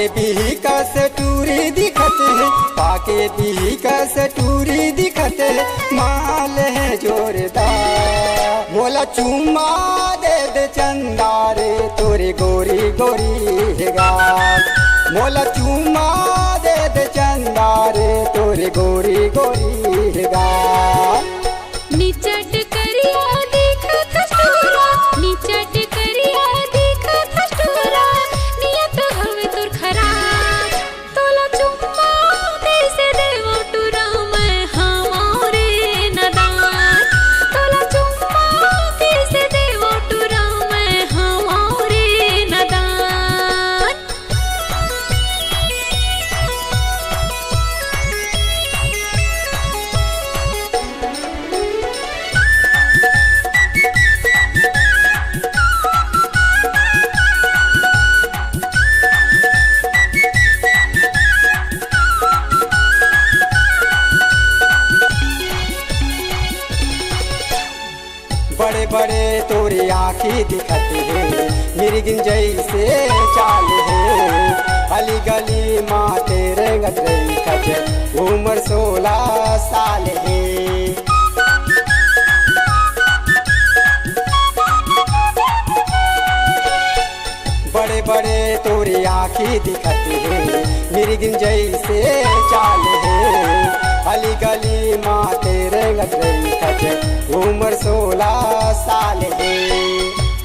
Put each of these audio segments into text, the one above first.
पाके भी कस टूरी दिखत है, पाके भी कस टूरी दिखत है, माल है जोरदार। मोला चुम्मा दे दे चंदा रे तोरे गोरी गोरी है गाल। मोला चुम्मा दे दे चंदा रे तोरे गोरी गोरी है गाल। निचट करिया देखत स्टोरा, निचट करिया देखत स्टोरा, नियत हवे तोर खराब। तोला चुम्मा कैसे देवो टुरा मैं हमारे नदान। तोला चुम्मा कैसे देवो टुरा मैं हमारे नदान। बड़े बड़े तोरे आँखी दिखत है, मिर्गिन जैसे चाल है। अली गली माँ तेरे गदरई खच, उम्र 16 साल है। बड़े बड़े तोरे आँखी दिखत है, मिर्गिन जैसे चाल है। अली गली माँ तेरे गदरई खच, उम्र 16 साल है।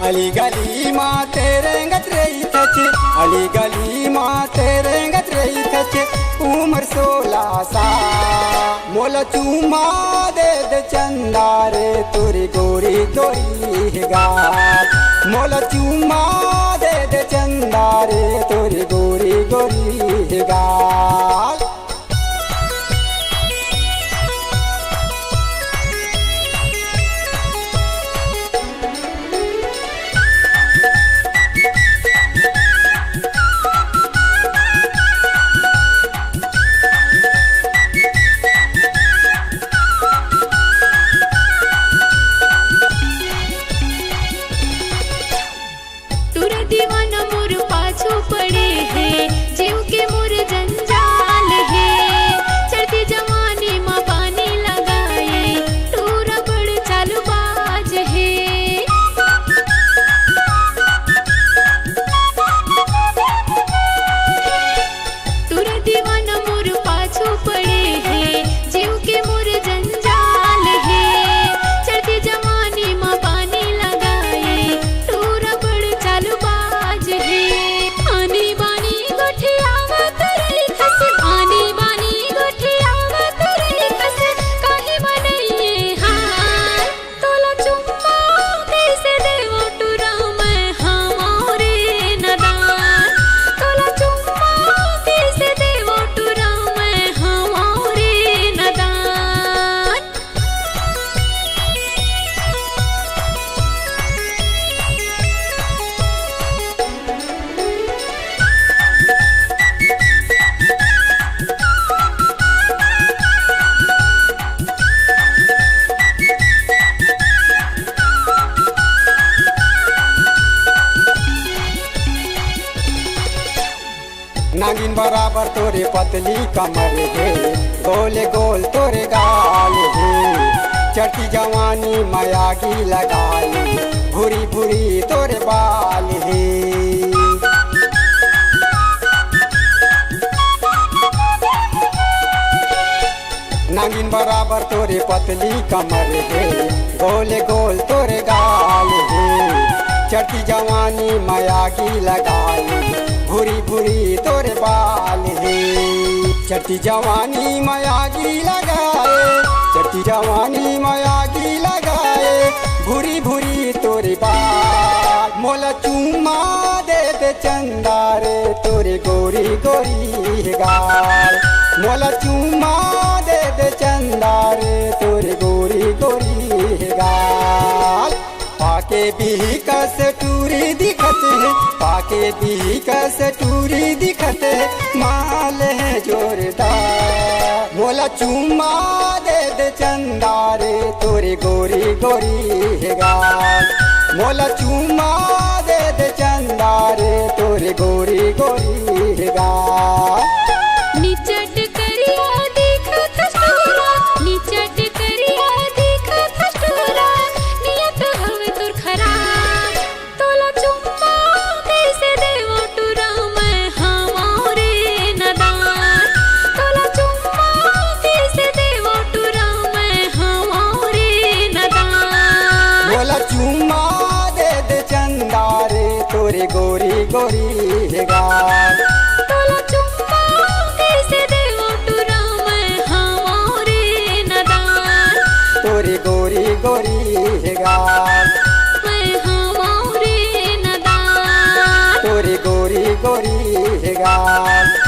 अली गली माँ तेरे गदरई खच, अली गली माँ तेरे गदरई खच, उम्र 16 साल। मोला चुम्मा दे दे चंदा रे तोरी गोरी गोरी है गाल। मोला चुम्मा दे दे चंदा रे तोरी गोरी गोरी है गाल। तुरा दीवाना मोर पाछू पड़े है, जीव के मोर जंजाल है। चढ़ती जवानी माँ पानी लगाए, टूरा बड़ चालूबाज है। तुरा दीवाना मोर पाछू पड़े है, जीव के मोर जंजाल है। चढ़ती जवानी माँ पानी लगाए, टूरा बड़ चालूबाज है। आनी बानी गोठियावत रही खस, आनी बानी गोठियावत रही खस, काहे बनइए हाल। तोला चुम्मा कैसे देवो टुरा मैं हमारे नदान। तोला चुम्मा कैसे देवो टुरा मैं हमारे नदान। नागिन बराबर तोरे पतली कमर है, गोले गोल तोरे गाल है। चढ़ती जवानी मयागी लगाई, भूरी भूरी तोरे बाल है। नागिन बराबर तोरे पतली कमर है, गोले गोल तोरे गाल है। चढ़ती जवानी मयागी लगाई, भूरी भूरी तोरे बाल है। चढ़ती जवानी मयागी लगाए, चढ़ती जवानी मयागी लगाए, भूरी भूरी तोरे बाल। मोला चुम्मा दे दे चंदा रे तोरे गोरी गोरी है गाल। मोला चुम्मा दे दे चंदा रे तोरे गोरी गोरी है गाल। पाके भी कस टूरी दिखत है, पाके भी कस टूरी दिखत है, माल है जोरदार। मोला चुम्मा दे दे चंदा रे तोरे गोरी गोरी है गाल। मोला चुम्मा दे दे चंदा रे तोरे गोरी गोरी है गाल। तोरी गोरी गोरी है गाल। तोला चुम्मा कैसे देवो टुरा मैं हमारे नदान। तोरी गोरी गोरी है गाल। मैं हमारे नदान। तोरी गोरी गोरी है गाल।